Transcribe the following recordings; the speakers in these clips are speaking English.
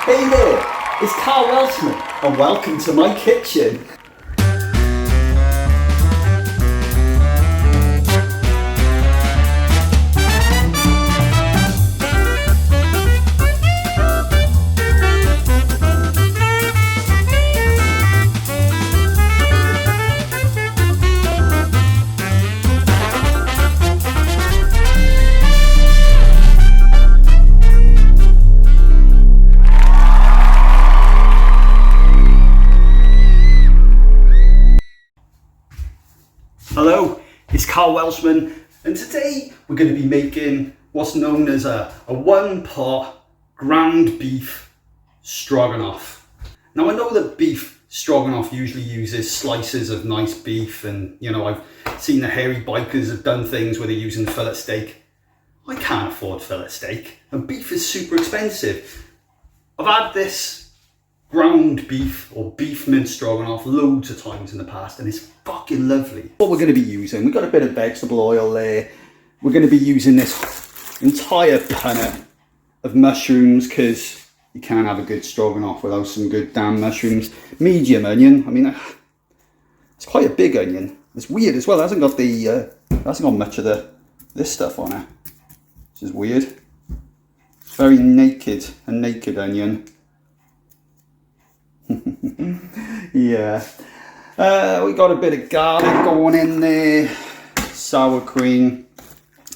Hey there, it's Karl Welshman and welcome to my kitchen. Hello, it's Karl Welshman, and today we're going to be making what's known as a one-pot ground beef stroganoff. Now I know that beef stroganoff usually uses slices of nice beef, and you know, I've seen the hairy bikers have done things where they're using fillet steak. I can't afford fillet steak, and beef is super expensive. I've had this ground beef or beef mince stroganoff loads of times in the past and it's fucking lovely. What we're going to be using, we've got a bit of vegetable oil there. We're going to be using this entire punnet of mushrooms because you can't have a good stroganoff without some good damn mushrooms. Medium onion, I mean it's quite a big onion. It's weird as well, it hasn't got much of this stuff on it, which is weird. It's very naked, a naked onion. Yeah, we got a bit of garlic going in there, sour cream.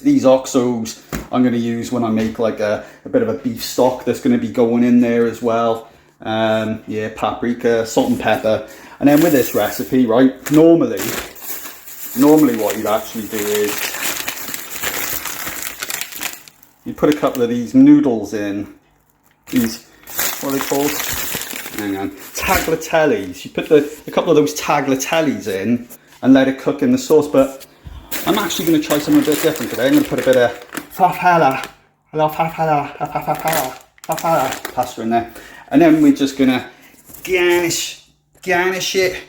These oxos I'm going to use when I make like a bit of a beef stock that's going to be going in there as well. Yeah, paprika, salt and pepper. And then with this recipe, right, normally what you'd actually do is you put a couple of these noodles in, these, what are they called? Hang on, tagliatellis. You put a couple of those tagliatellis in and let it cook in the sauce, but I'm actually going to try something a bit different today. I'm going to put a bit of farfalle pasta in there, and then we're just going to garnish it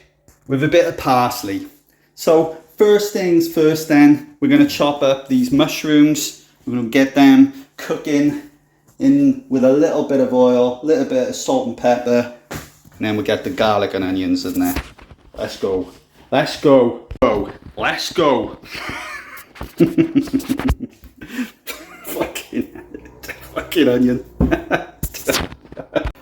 with a bit of parsley. So first things first, then we're going to chop up these mushrooms. We're going to get them cooking in with a little bit of oil, a little bit of salt and pepper, and then we get the garlic and onions in there. Let's go. Let's go. Go. Let's go. fucking onion.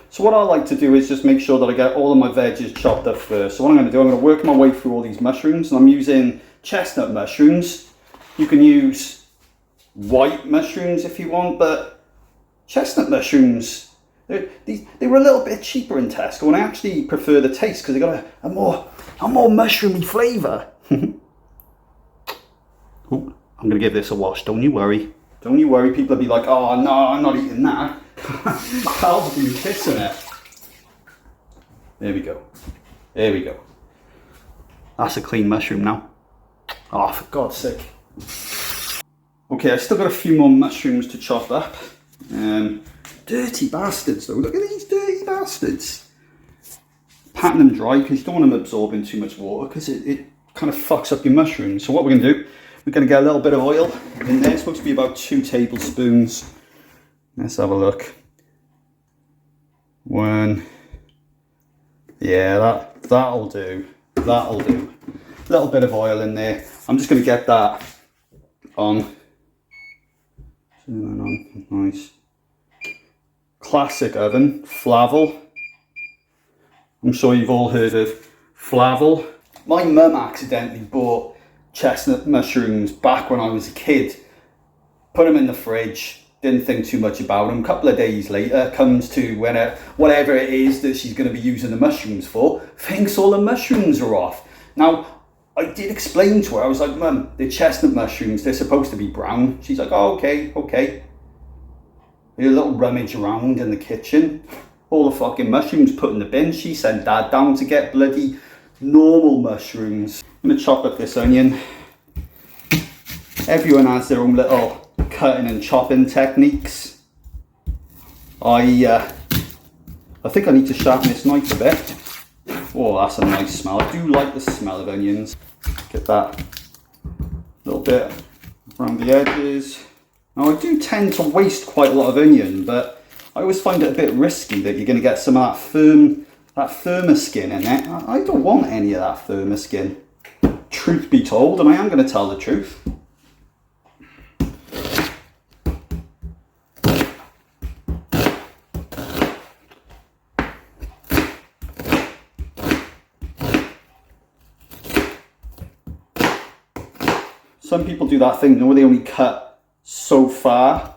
So what I like to do is just make sure that I get all of my veggies chopped up first. So what I'm going to do, I'm going to work my way through all these mushrooms, and I'm using chestnut mushrooms. You can use white mushrooms if you want, but chestnut mushrooms, they were a little bit cheaper in Tesco, and I actually prefer the taste because they got a more mushroomy flavour. Oh, I'm going to give this a wash, don't you worry. Don't you worry, people will be like, oh no, I'm not eating that. Karl's been kissing it. There we go. There we go. That's a clean mushroom now. Oh, for God's sake. Okay, I still got a few more mushrooms to chop up. Dirty bastards though, look at these dirty bastards. Patting them dry because you don't want them absorbing too much water because it kind of fucks up your mushrooms. So what we're going to do, we're going to get a little bit of oil in there. It's supposed to be about 2 tablespoons. Let's have a look. 1. Yeah, that'll do. That'll do. A little bit of oil in there. I'm just going to get that on. Nice. Classic oven, Flavel. I'm sure you've all heard of Flavel. My mum accidentally bought chestnut mushrooms back when I was a kid. Put them in the fridge, didn't think too much about them. A couple of days later, comes to whatever it is that she's going to be using the mushrooms for, thinks all the mushrooms are off. Now, I did explain to her, I was like, Mum, they're chestnut mushrooms, they're supposed to be brown. She's like, oh, okay. A little rummage around in the kitchen. All the fucking mushrooms put in the bin. She sent Dad down to get bloody normal mushrooms. I'm going to chop up this onion. Everyone has their own little cutting and chopping techniques. I think I need to sharpen this knife a bit. Oh, that's a nice smell. I do like the smell of onions. Get that little bit around the edges. Now I do tend to waste quite a lot of onion, but I always find it a bit risky that you're going to get some of that firmer skin in it. I don't want any of that firmer skin. Truth be told, and I am going to tell the truth. Some people do that thing, where they only cut so far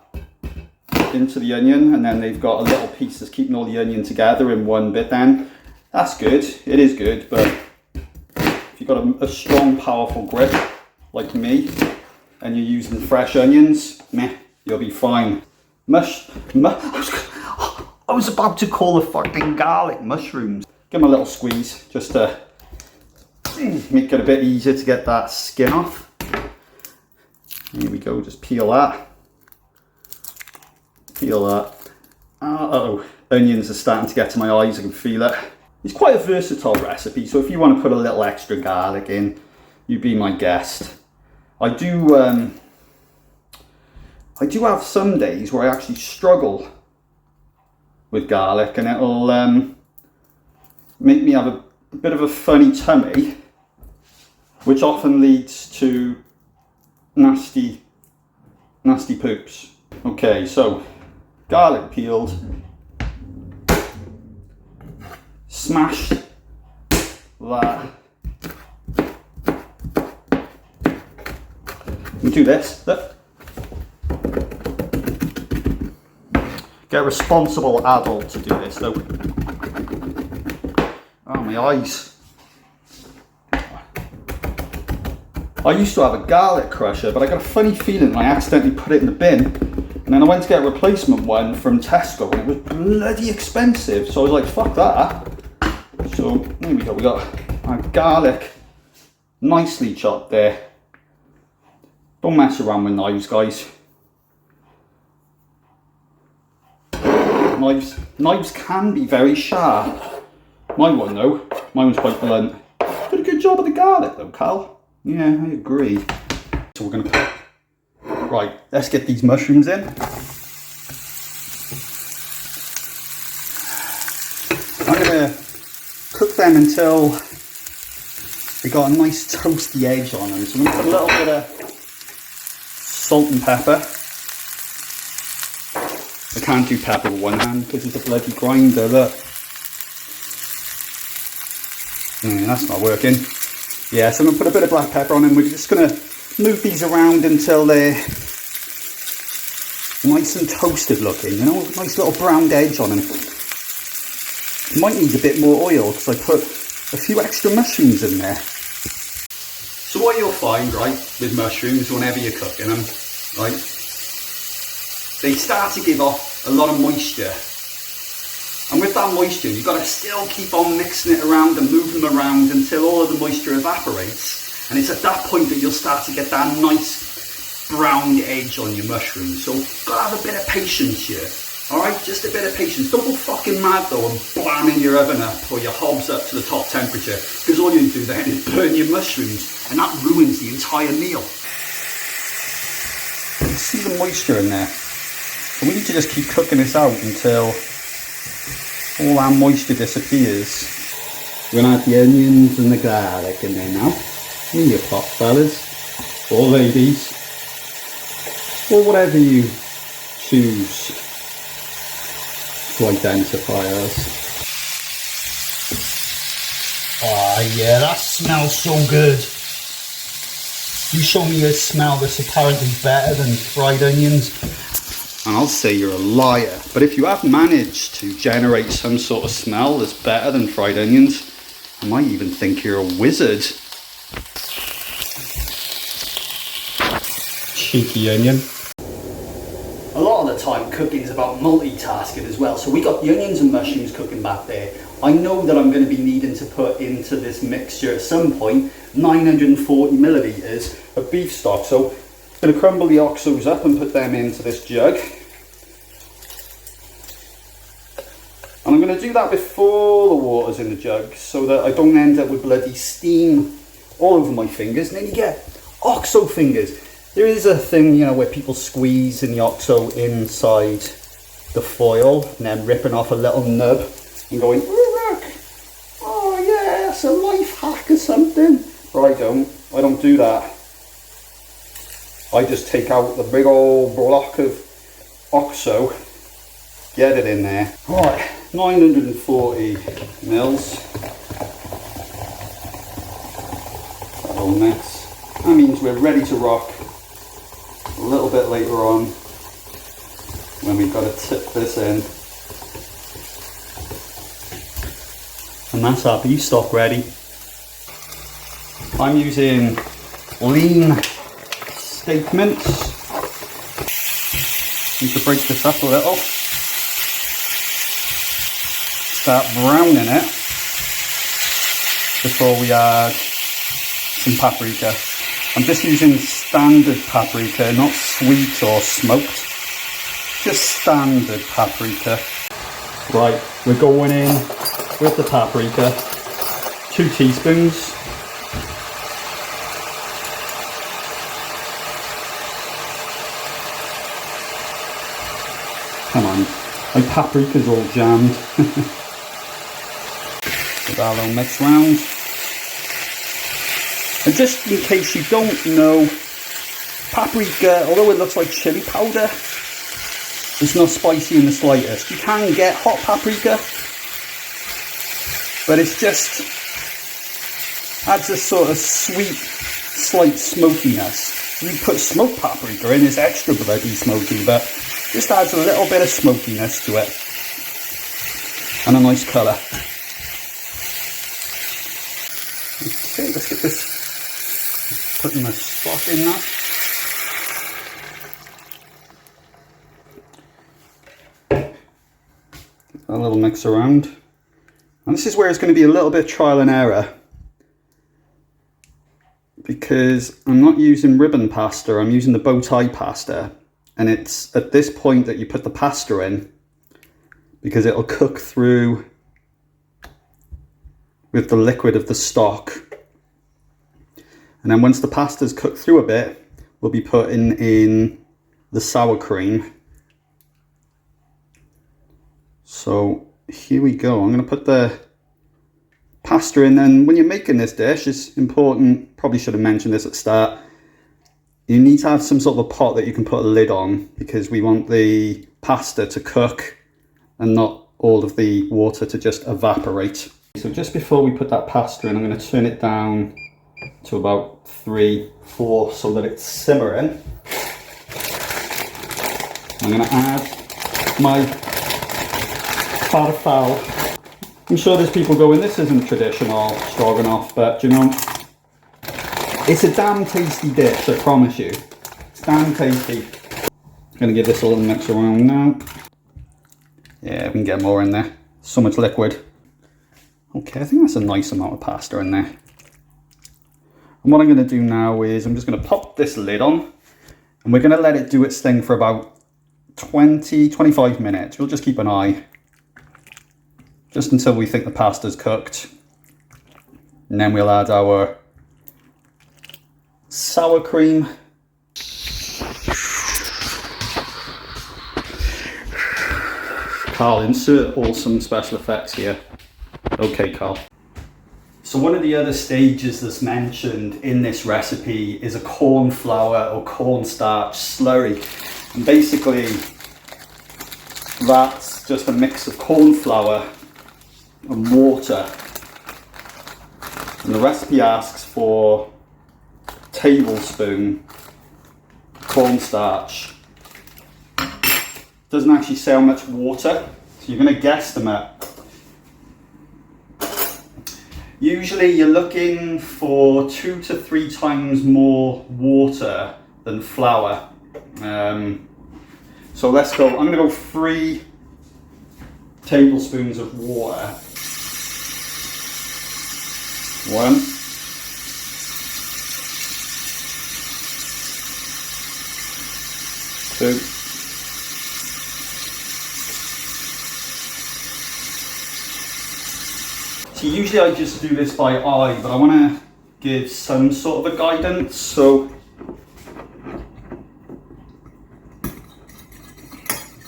into the onion and then they've got a little piece that's keeping all the onion together in one bit. Then that's good, it is good, but if you've got a strong, powerful grip like me and you're using fresh onions, meh, you'll be fine. I was about to call the fucking garlic mushrooms. Give them a little squeeze just to make it a bit easier to get that skin off. Here we go, just peel that. Peel that. Uh-oh, onions are starting to get to my eyes, I can feel it. It's quite a versatile recipe, so if you want to put a little extra garlic in, you be my guest. I do have some days where I actually struggle with garlic, and it'll make me have a bit of a funny tummy, which often leads to nasty poops. Okay, so garlic peeled, smashed that. And do this. Look. Get a responsible adult to do this though. Oh, my eyes. I used to have a garlic crusher, but I got a funny feeling I accidentally put it in the bin, and then I went to get a replacement one from Tesco, and it was bloody expensive, so I was like, fuck that. So, here we go, we got our garlic nicely chopped there. Don't mess around with knives, guys. Knives can be very sharp. Mine one though, mine was quite blunt. Did a good job of the garlic though, Karl. Yeah, I agree. So we're going to put... Right, let's get these mushrooms in. I'm going to cook them until they got a nice toasty edge on them. So I'm going to put a little bit of salt and pepper. I can't do pepper with one hand because it's a bloody grinder, look. That's not working. Yeah, so I'm going to put a bit of black pepper on them. We're just going to move these around until they're nice and toasted looking, you know, nice little browned edge on them. Might need a bit more oil because I put a few extra mushrooms in there. So what you'll find, right, with mushrooms whenever you're cooking them, right, they start to give off a lot of moisture. And with that moisture, you've got to still keep on mixing it around and moving them around until all of the moisture evaporates. And it's at that point that you'll start to get that nice brown edge on your mushrooms. So you've got to have a bit of patience here. Alright, just a bit of patience. Don't go fucking mad though and blamming your oven up or your hobs up to the top temperature. Because all you do then is burn your mushrooms and that ruins the entire meal. You can see the moisture in there. So we need to just keep cooking this out until all our moisture disappears. We're going to add the onions and the garlic in there now. In your pot, fellas. Or ladies. Or whatever you choose to identify as. Oh yeah, that smells so good. You show me a smell that's apparently better than fried onions, and I'll say you're a liar. But if you have managed to generate some sort of smell that's better than fried onions, I might even think you're a wizard. Cheeky onion. A lot of the time cooking is about multitasking as well. So we got the onions and mushrooms cooking back there. I know that I'm going to be needing to put into this mixture at some point 940 millilitres of beef stock. So I'm going to crumble the oxos up and put them into this jug. And I'm going to do that before the water's in the jug so that I don't end up with bloody steam all over my fingers. And then you get oxo fingers. There is a thing, you know, where people squeeze in the oxo inside the foil and then ripping off a little nub and going, oh look, oh yeah, it's a life hack or something. But I don't do that. I just take out the big old block of OXO, get it in there. Right, 940 mils. That little mix. That means we're ready to rock a little bit later on when we've got to tip this in. And that's our beef stock ready. I'm using lean steak mince. Need to break this up a little. Start browning it before we add some paprika. I'm just using standard paprika, not sweet or smoked. Just standard paprika. Right, we're going in with the paprika. 2 teaspoons. Come on, my paprika's all jammed. Give that a little mix round. And just in case you don't know, paprika, although it looks like chili powder, it's not spicy in the slightest. You can get hot paprika, but it's just adds a sort of sweet, slight smokiness. You put smoked paprika in, it's extra bloody smoky, but just adds a little bit of smokiness to it. And a nice colour. Okay, let's get this, putting the stock in now. Get that little mix around. And this is where it's going to be a little bit trial and error, because I'm not using ribbon pasta, I'm using the bow tie pasta. And it's at this point that you put the pasta in, because it'll cook through with the liquid of the stock. And then once the pasta's cooked through a bit, we'll be putting in the sour cream. So here we go. I'm going to put the pasta in. And when you're making this dish, it's important, probably should have mentioned this at the start, you need to have some sort of a pot that you can put a lid on, because we want the pasta to cook and not all of the water to just evaporate. So just before we put that pasta in, I'm going to turn it down to about 3-4 so that it's simmering. I'm going to add my farfalle. I'm sure there's people going, this isn't traditional stroganoff, but you know, it's a damn tasty dish, I promise you. It's damn tasty. I'm going to give this a little mix around now. Yeah, we can get more in there. So much liquid. Okay, I think that's a nice amount of pasta in there. And what I'm going to do now is I'm just going to pop this lid on, and we're going to let it do its thing for about 20-25 minutes. We'll just keep an eye, just until we think the pasta's cooked. And then we'll add our sour cream. Karl, insert awesome special effects here. Okay, Karl. So one of the other stages that's mentioned in this recipe is a corn flour or cornstarch slurry. And basically, that's just a mix of corn flour and water. And the recipe asks for a tablespoon cornstarch. Doesn't actually say how much water, so you're going to guesstimate. Usually you're looking for 2 to 3 times more water than flour. So let's go, I'm going to go 3 tablespoons of water. 1. 2. So usually I just do this by eye, but I want to give some sort of a guidance. So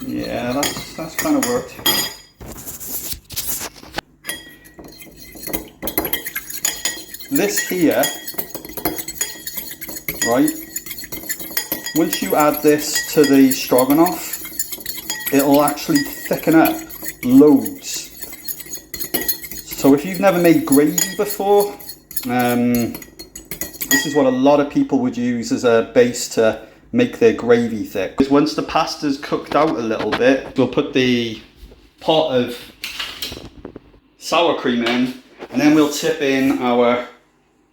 yeah, Yeah, that's kind of worked. This here, right, once you add this to the stroganoff, it'll actually thicken up loads. So if you've never made gravy before, this is what a lot of people would use as a base to make their gravy thick. Because once the pasta's cooked out a little bit, we'll put the pot of sour cream in, and then we'll tip in our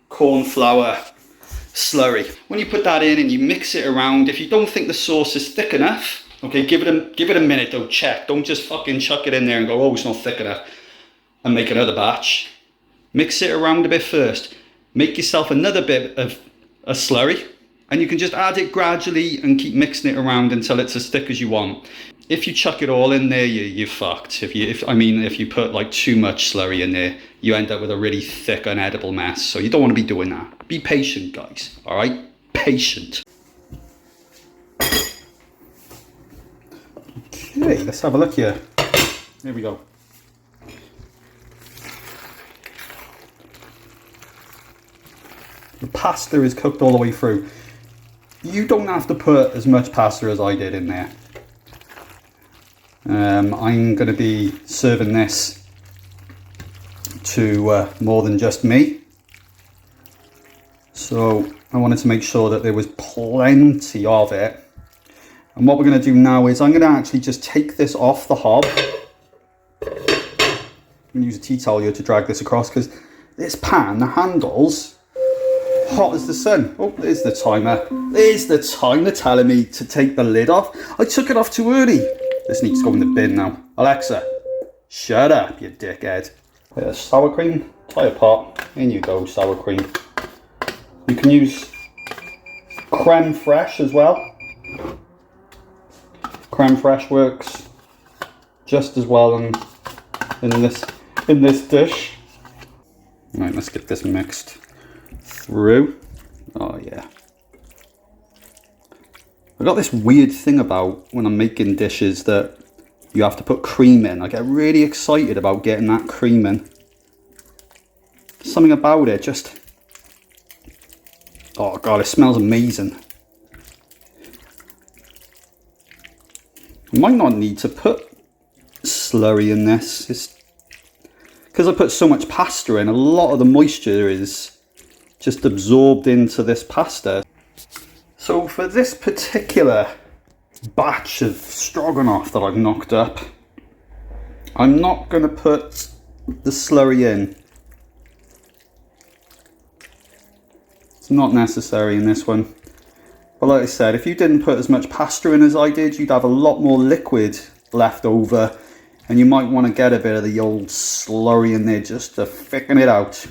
corn flour slurry. When you put that in and you mix it around, if you don't think the sauce is thick enough, okay, give it a minute though, check. Don't just fucking chuck it in there and go, oh, it's not thick enough, and make another batch. Mix it around a bit first. Make yourself another bit of a slurry, and you can just add it gradually and keep mixing it around until it's as thick as you want. If you chuck it all in there, you're fucked. If you put like too much slurry in there, you end up with a really thick, unedible mess. So you don't want to be doing that. Be patient, guys. All right, patient. Okay, let's have a look here. Here we go. The pasta is cooked all the way through. You don't have to put as much pasta as I did in there. I'm going to be serving this to more than just me. So I wanted to make sure that there was plenty of it. And what we're going to do now is I'm going to actually just take this off the hob. I'm going to use a tea towel here to drag this across, because this pan, the handles, hot as the sun. Oh, there's the timer. There's the timer telling me to take the lid off. I took it off too early. This needs to go in the bin now. Alexa, shut up, you dickhead. Bit of sour cream, tie a pot. In you go, sour cream. You can use creme fraiche as well. Creme fraiche works just as well in this dish. Right, let's get this mixed through. Oh yeah. I got this weird thing about when I'm making dishes that you have to put cream in. I get really excited about getting that cream in. Something about it just... Oh god, it smells amazing. I might not need to put slurry in this. It's because I put so much pasta in, a lot of the moisture is just absorbed into this pasta. So for this particular batch of stroganoff that I've knocked up, I'm not going to put the slurry in. It's not necessary in this one. But like I said, if you didn't put as much pasta in as I did, you'd have a lot more liquid left over, and you might want to get a bit of the old slurry in there just to thicken it out.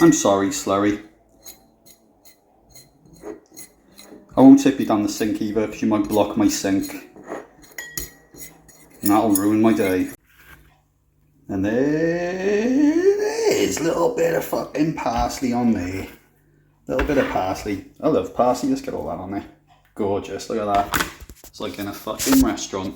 I'm sorry, slurry. I won't tip you down the sink either, because you might block my sink. And that'll ruin my day. And there's a little bit of fucking parsley on there. Little bit of parsley. I love parsley, let's get all that on there. Gorgeous, look at that. It's like in a fucking restaurant.